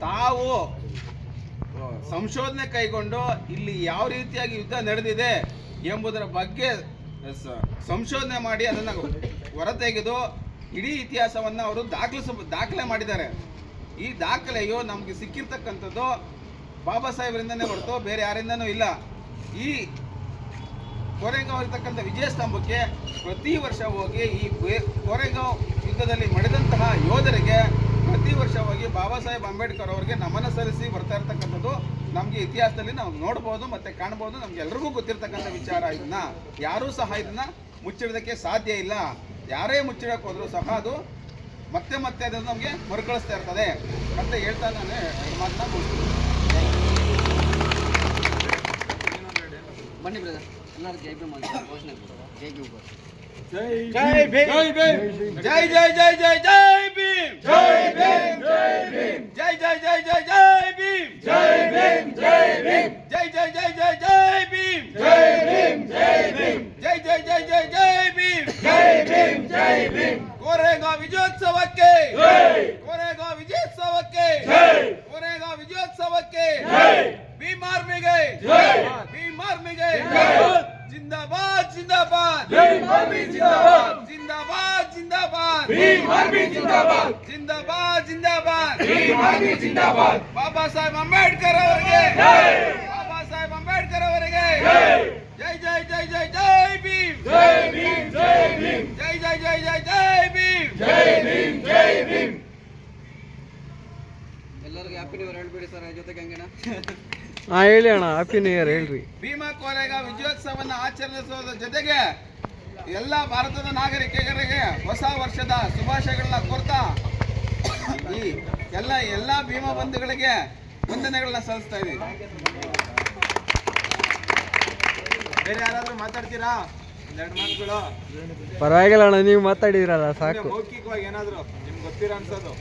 ತಾವು ಸಂಶೋಧನೆ ಕೈಗೊಂಡು ಇಲ್ಲಿ ಯಾವ ರೀತಿಯಾಗಿ ಯುದ್ಧ ನಡೆದಿದೆ ಎಂಬುದರ ಬಗ್ಗೆ ಸಂಶೋಧನೆ ಮಾಡಿ ಅದನ್ನು ಹೊರತೆಗೆದು ಇಡೀ ಇತಿಹಾಸವನ್ನು ಅವರು ದಾಖಲೆ ಮಾಡಿದ್ದಾರೆ. ಈ ದಾಖಲೆಯು ನಮಗೆ ಸಿಕ್ಕಿರ್ತಕ್ಕಂಥದ್ದು ಬಾಬಾ ಸಾಹೇಬರಿಂದನೇ ಹೊರತು ಬೇರೆ ಯಾರಿಂದನೂ ಇಲ್ಲ. ಈ ಕೋರೆಗಾಂವ್ ಇರತಕ್ಕಂಥ ವಿಜಯ ಸ್ತಂಭಕ್ಕೆ ಪ್ರತಿ ವರ್ಷ ಹೋಗಿ ಈ ಕೋರೆಗಾಂವ್ ಯುದ್ಧದಲ್ಲಿ ಮಡಿದಂತಹ ಯೋಧರಿಗೆ ಪ್ರತಿ ವರ್ಷ ಹೋಗಿ ಬಾಬಾ ಸಾಹೇಬ್ ಅಂಬೇಡ್ಕರ್ ಅವರಿಗೆ ನಮನ ಸಲ್ಲಿಸಿ ಬರ್ತಾ ಇರ್ತಕ್ಕಂಥದ್ದು ನಮಗೆ ಇತಿಹಾಸದಲ್ಲಿ ನಾವು ನೋಡ್ಬೋದು ಮತ್ತು ಕಾಣ್ಬೋದು. ನಮ್ಗೆ ಎಲ್ರಿಗೂ ಗೊತ್ತಿರ್ತಕ್ಕಂಥ ವಿಚಾರ. ಇದನ್ನ ಯಾರೂ ಸಹ ಇದನ್ನ ಮುಚ್ಚಿಡೋದಕ್ಕೆ ಸಾಧ್ಯ ಇಲ್ಲ. ಯಾರೇ ಮುಚ್ಚಿಡಕ್ಕೆ ಹೋದರೂ ಸಹ ಅದು ಮತ್ತೆ ಮತ್ತೆ ಅದನ್ನು ನಮಗೆ ಮರುಕಳಿಸ್ತಾ ಇರ್ತದೆ ಅಂತ ಹೇಳ್ತಾ ನಾನು ಮಾತನ್ನ ಮುಗಿಸ್ತೀನಿ. ಬನ್ನಿ ಬ್ರದರ್, ಎಲ್ಲರೂ ಜೈ ಭೀಮ್ ಅಂತ ಘೋಷಣೆ ಜೈ ಭೀಮ್ ಜೈ ಭೀಮ್ ಜೈ ಭೀಮ್ ಜೈ ಜೈ ಜೈ ಜೈ ಜೈ ಭೀಮ್ ಜೈ ಭೀಮ್ ಜೈ ಭೀಮ್ ಜೈ ಜೈ ಜೈ ಜೈ ಜೈ ಭೀಮ್ ಜೈ ಭೀಮ್ ಜೈ ಭೀಮ್ ಜೈ ಜೈ ಜೈ ಜೈ ಜೈ ಭೀಮ್ ಜೈ ಭೀಮ್ ಜೈ ಭೀಮ್ ಜೈ ಜೈ ಜೈ ಜೈ ಜೈ ಭೀಮ್ ಜೈ ಭೀಮ್ ಜೈ ಭೀಮ್ ಕೋರೆಗಾಂವ್ ವಿಜಯೋತ್ಸವಕ್ಕೆ ಕೋರೆಗಾಂವ್ ವಿಜಯೋತ್ಸವಕ್ಕೆ ಕೋರೆಗಾಂವ್ ವಿಜಯೋತ್ಸವಕ್ಕೆ ಭೀಮ್ ಆರ್ಮಿಗೆ ಭೀಮ್ ಆರ್ಮಿಗೆ जिंदाबाद जिंदाबाद भीम आर्मी जिंदाबाद जिंदाबाद जिंदाबाद भीम आर्मी जिंदाबाद जिंदाबाद जिंदाबाद भीम आर्मी जिंदाबाद बाबा साहेब अंबेडकर ಅವರಿಗೆ बाबा साहेब अंबेडकर ಅವರಿಗೆ जय जय जय जय जय भीम जय भीम जय भीम जय जय जय जय जय भीम जय भीम जय भीम ಎಲ್ಲರಿಗೂ ಹ್ಯಾಪಿ ನ್ಯೂ ಇಯರ್ ಹೇಳ್ಬಿಡಿ ಸರ್. ಜೊತೆಗೆ ಹಂಗೇನ ಹೇಳಿ ಅಣ್ಣ, ಹ್ಯಾಪಿ ನ್ಯೂ ಇಯರ್ ಹೇಳ್ರಿ. ಭೀಮಾ ಕೋರೆಗಾಂವ್ ವಿಜಯೋತ್ಸವವನ್ನು ಆಚರಿಸುವುದರ ಜೊತೆಗೆ ಎಲ್ಲ ಭಾರತದ ನಾಗರಿಕರಿಗೆ ಹೊಸ ವರ್ಷದ ಶುಭಾಶಯಗಳನ್ನ ಕೋರ್ತಾ ಈ ಎಲ್ಲ ಭೀಮಾ ಬಂಧುಗಳಿಗೆ ವಂದನೆಗಳನ್ನ ಸಲ್ಲಿಸ್ತಾ ಇದ್ದೀವಿ. ಬೇರೆ ಯಾರಾದ್ರೂ ಮಾತಾಡ್ತೀರಾ? ಒಂದೆರಡು ಮಾತುಗಳು. ಪರವಾಗಿಲ್ಲ ಅಣ್ಣ, ನೀವು ಮಾತಾಡಿದ್ರಲ್ಲ ಸಾಕು. ಮೌಖಿಕವಾಗಿ ಏನಾದ್ರು ನಿಮ್ಗೆ ಗೊತ್ತಿರೋ ಅನ್ಸೋದು